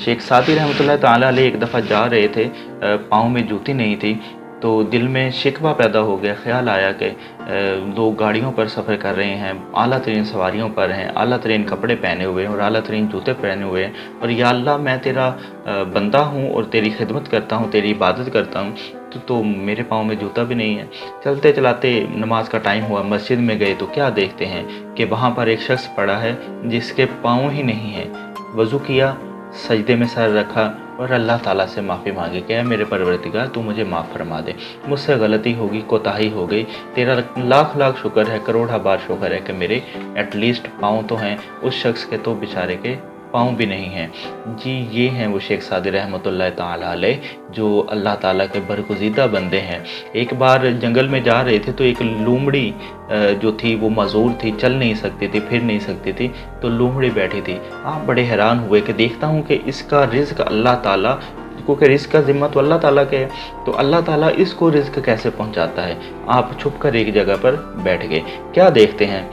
शेख सादी रहमतुल्लाह ताला अलैह एक दफ़ा जा रहे थे, पाँव में जूती नहीं थी, तो दिल में शिकवा पैदा हो गया। ख़्याल आया कि लोग गाड़ियों पर सफ़र कर रहे हैं, आला तरीन सवारियों पर हैं, आला तरीन कपड़े पहने हुए हैं और आला तरीन जूते पहने हुए हैं, और या अल्लाह मैं तेरा बंदा हूँ और तेरी खिदमत करता हूँ, तेरी इबादत करता हूँ, तो मेरे पाँव में जूता भी नहीं है। चलते चलाते नमाज का टाइम हुआ, मस्जिद में गए तो क्या देखते हैं कि वहाँ पर एक शख्स पड़ा है जिसके पाँव ही नहीं है। वज़ू किया, सजदे में सर रखा और अल्लाह ताला से माफ़ी मांगी कि मेरे परवरदिगार तू मुझे माफ़ फरमा दे, मुझसे गलती होगी, कोताही हो गई, तेरा लाख लाख शुक्र है, करोड़ा बार शुक्र है कि मेरे एटलीस्ट पाँव तो हैं, उस शख्स के तो बेचारे के पाँव भी नहीं हैं। जी ये हैं वो शेख सादी रहमतुल्लाह ताला अलैह जो अल्लाह ताला के बरगुज़ीदा बंदे हैं। एक बार जंगल में जा रहे थे तो एक लोमड़ी जो थी वो मज़ूर थी, चल नहीं सकती थी, फिर नहीं सकती थी, तो लोमड़ी बैठी थी। आप बड़े हैरान हुए कि देखता हूँ कि इसका रिज़्क अल्लाह ताला, क्योंकि रिज़्क का ज़िम्मा तो अल्लाह ताला के है, तो अल्लाह ताला इसको रिज़्क कैसे पहुँचाता है। आप छुप कर एक जगह पर बैठ गए। क्या देखते हैं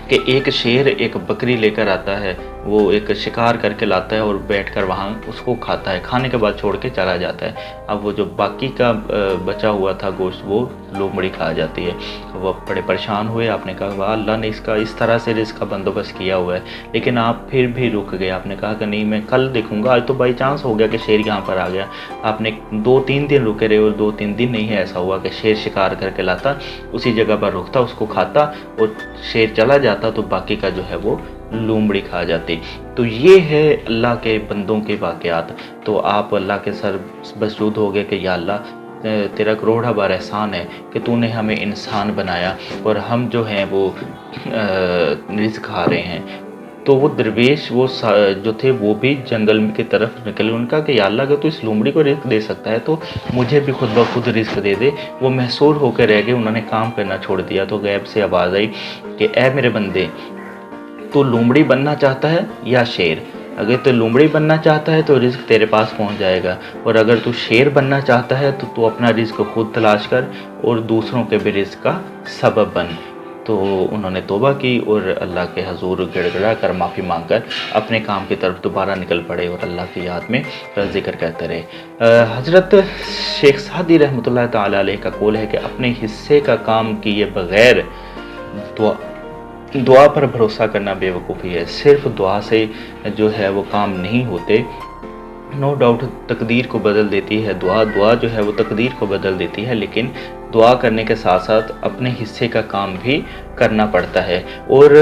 कि एक शेर एक बकरी लेकर आता है, वो एक शिकार करके लाता है और बैठकर वहाँ उसको खाता है, खाने के बाद छोड़ के चला जाता है। अब वो जो बाकी का बचा हुआ था गोश्त वो लोमड़ी खा जाती है। वो बड़े परेशान हुए, आपने कहा वाह अल्लाह ने इसका इस तरह से रिज़्क का बंदोबस्त किया हुआ है, लेकिन आप फिर भी रुक गए। आपने कहा कि नहीं मैं कल देखूँगा, आज तो बाई चांस हो गया कि शेर यहाँ पर आ गया। आपने 2-3 दिन रुके रहे और 2-3 दिन नहीं है ऐसा हुआ कि शेर शिकार करके लाता, उसी जगह पर रुकता, उसको खाता और शेर चला जाता तो बाकी का जो है वो लोमड़ी खा जाती। तो ये है अल्लाह के बंदों के वाक़यात। तो आप अल्लाह के सर बसजूद हो गए कि या अल्लाह तेरा करोड़ा बार एहसान है कि तूने हमें इंसान बनाया और हम जो हैं वो रिज़्क खा रहे हैं। तो वो दरवेश वो जो थे वो भी जंगल की तरफ निकले। उनका कि या अल्लाह अगर तू इस लोमड़ी को रिज़्क दे सकता है तो मुझे भी खुद ब खुद रिज़्क दे दे। वो महसूर होकर रह गए, उन्होंने काम करना छोड़ दिया। तो गैब से आवाज़ आई कि ऐ मेरे बंदे, तो लोमड़ी बनना चाहता है या शेर? अगर तो लोमड़ी बनना चाहता है तो रिज़्क तेरे पास पहुंच जाएगा, और अगर तू शेर बनना चाहता है तो तू अपना रिज़्क खुद तलाश कर और दूसरों के भी रिज़्क का सबब बन। तो उन्होंने तौबा की और अल्लाह के हजूर गिड़गिड़ा कर माफ़ी मांगकर अपने काम की तरफ दोबारा निकल पड़े और अल्लाह की याद में ज़िक्र करते रहे। हज़रत शेख सादी रहमतुल्लाह ताला अलैह का कौल है कि अपने हिस्से का काम किए बग़ैर दुआ पर भरोसा करना बेवकूफ़ी है। सिर्फ दुआ से जो है वो काम नहीं होते। नो डाउट तकदीर को बदल देती है दुआ जो है वो तकदीर को बदल देती है, लेकिन दुआ करने के साथ साथ अपने हिस्से का काम भी करना पड़ता है। और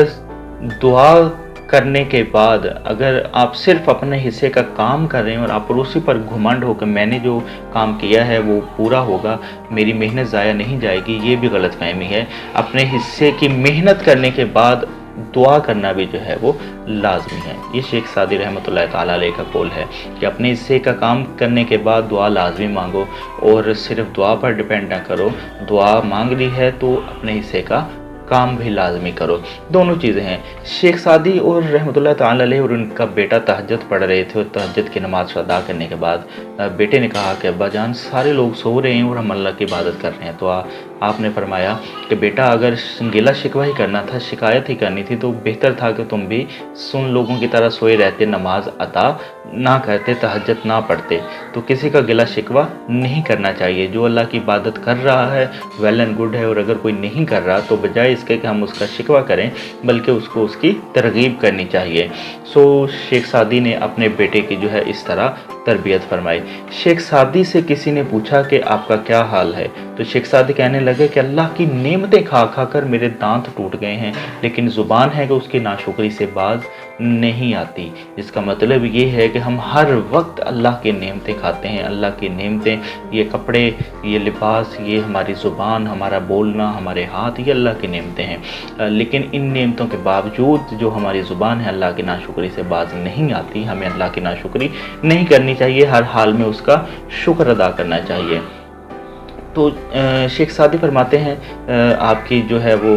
दुआ करने के बाद अगर आप सिर्फ अपने हिस्से का काम कर रहे हैं और आप उसी पर घुमंड हो कि मैंने जो काम किया है वो पूरा होगा, मेरी मेहनत ज़ाया नहीं जाएगी, ये भी गलतफहमी है। अपने हिस्से की मेहनत करने के बाद दुआ करना भी जो है वो लाजमी है। ये शेख सादी रहमतुल्लाह ताला अलैह का कौल है कि अपने हिस्से का काम करने के बाद दुआ लाजमी मांगो और सिर्फ दुआ पर डिपेंड ना करो। दुआ मांग ली है तो अपने हिस्से का काम भी लाजमी करो। दोनों चीज़ें हैं। शेख सादी और रहमतुल्लाह ताला अलैह और उनका बेटा तहज्जुद पढ़ रहे थे, और तहज्जुद की नमाज अदा करने के बाद बेटे ने कहा कि अब्बा जान सारे लोग सो रहे हैं और हम अल्लाह की इबादत कर रहे हैं। तो आपने फरमाया कि बेटा अगर गिला शिकवा ही करना था, शिकायत ही करनी थी, तो बेहतर था कि तुम भी सुन लोगों की तरह सोए रहते, नमाज अदा ना करते, तहज्जुद ना पढ़ते। तो किसी का गिला शिकवा नहीं करना चाहिए। जो अल्लाह की इबादत कर रहा है वेल एंड गुड है, और अगर कोई नहीं कर रहा तो बजाय इसके कि हम उसका शिकवा करें बल्कि उसको उसकी तरगीब करनी चाहिए। सो शेख सादी ने अपने बेटे की जो है इस तरह तरबियत फरमाई। शेख सादी से किसी ने पूछा कि आपका क्या हाल है, तो शेख सादी कहने लगे कि अल्लाह की नेमतें खा खा कर मेरे दांत टूट गए हैं, लेकिन ज़ुबान है कि उसकी नाशुक्री से बाज नहीं आती। इसका मतलब ये है कि हम हर वक्त अल्लाह की नेमतें खाते हैं। अल्लाह की नेमतें, ये कपड़े, ये लिबास, ये हमारी ज़ुबान, हमारा बोलना, हमारे हाथ, ये अल्लाह की नेमतें हैं। लेकिन इन नेमतों के बावजूद जो हमारी ज़ुबान है अल्लाह की नाशुक्री से बाज नहीं आती। हमें अल्लाह की नाशुक्री नहीं करनी चाहिए, हर हाल में उसका शुक्र अदा करना चाहिए। तो शेख सादी फरमाते हैं आपकी जो है वो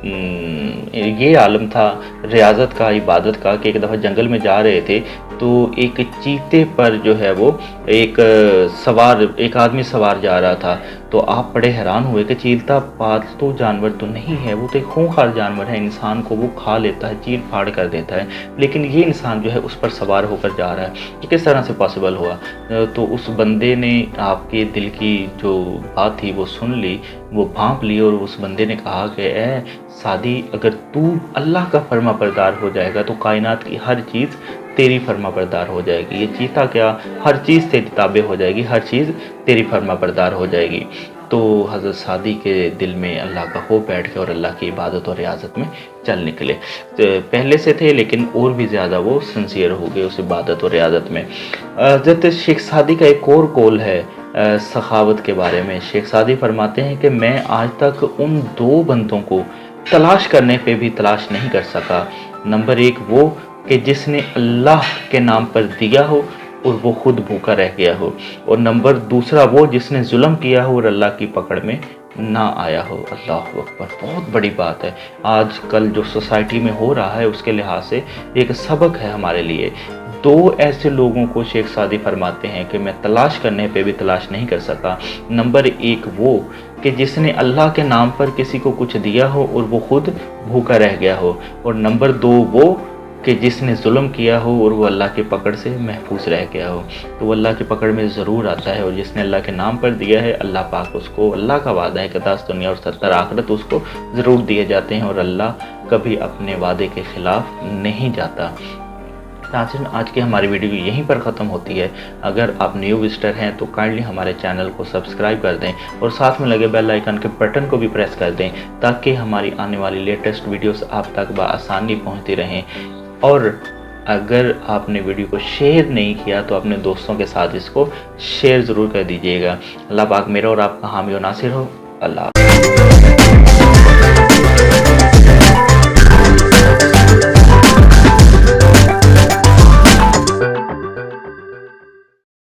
ये आलम था रियाज़त का, इबादत का, कि एक दफ़ा जंगल में जा रहे थे تو ایک چیتے پر جو ہے وہ ایک آدمی سوار جا رہا تھا، تو آپ بڑے حیران ہوئے کہ چیتا پالتو جانور تو نہیں ہے، وہ تو ایک خونخوار جانور ہے، انسان کو وہ کھا لیتا ہے، چیر پھاڑ کر دیتا ہے، لیکن یہ انسان جو ہے اس پر سوار ہو کر جا رہا ہے، یہ کس طرح سے پاسبل ہوا؟ تو اس بندے نے آپ کے دل کی جو بات تھی وہ سن لی، وہ بھانپ لی، اور اس بندے نے کہا کہ اے سعدی، اگر تو اللہ کا فرما بردار ہو جائے گا تو کائنات کی ہر چیز تیری فرما بردار ہو جائے گی، یہ چیتا کیا، ہر چیز تیری تابع ہو جائے گی، ہر چیز تیری فرما بردار ہو جائے گی۔ تو حضرت سعدی کے دل میں اللہ کا خوف بیٹھ گیا اور اللہ کی عبادت اور ریاضت میں چل نکلے۔ پہلے سے تھے لیکن اور بھی زیادہ وہ سنسیئر ہو گئے اس عبادت اور ریاضت میں۔ حضرت شیخ سعدی کا ایک اور قول ہے سخاوت کے بارے میں۔ شیخ سعدی فرماتے ہیں کہ میں آج تک ان دو بندوں کو تلاش کرنے پہ بھی تلاش نہیں کر سکا، نمبر ایک وہ کہ جس نے اللہ کے نام پر دیا ہو اور وہ خود بھوکا رہ گیا ہو، اور نمبر دوسرا وہ جس نے ظلم کیا ہو اور اللہ کی پکڑ میں نہ آیا ہو۔ اللہ اکبر، بہت بڑی بات ہے۔ آج کل جو سوسائٹی میں ہو رہا ہے اس کے لحاظ سے ایک سبق ہے ہمارے لیے۔ دو ایسے لوگوں کو شیخ سعدی فرماتے ہیں کہ میں تلاش کرنے پہ بھی تلاش نہیں کر سکا، نمبر ایک وہ کہ جس نے اللہ کے نام پر کسی کو کچھ دیا ہو اور وہ خود بھوکا رہ گیا ہو، اور نمبر دو وہ کہ جس نے ظلم کیا ہو اور وہ اللہ کی پکڑ سے محفوظ رہ گیا ہو۔ تو وہ اللہ کی پکڑ میں ضرور آتا ہے، اور جس نے اللہ کے نام پر دیا ہے، اللہ پاک اس کو، اللہ کا وعدہ ہے کہ 10 دنیا اور 70 آخرت اس کو ضرور دیے جاتے ہیں، اور اللہ کبھی اپنے وعدے کے خلاف نہیں جاتا۔ ناظرین، آج کی ہماری ویڈیو یہیں پر ختم ہوتی ہے۔ اگر آپ نیو وزٹر ہیں تو کائنڈلی ہمارے چینل کو سبسکرائب کر دیں اور ساتھ میں لگے بیل آئیکن کے بٹن کو بھی پریس کر دیں تاکہ ہماری آنے والی لیٹسٹ ویڈیوز آپ تک بآسانی پہنچتی رہیں۔ اور اگر آپ نے ویڈیو کو شیئر نہیں کیا تو اپنے دوستوں کے ساتھ اس کو شیئر ضرور کر دیجیے گا۔ اللہ پاک میرا اور آپ کا حامی و ناصر ہو۔ اللہ حافظ۔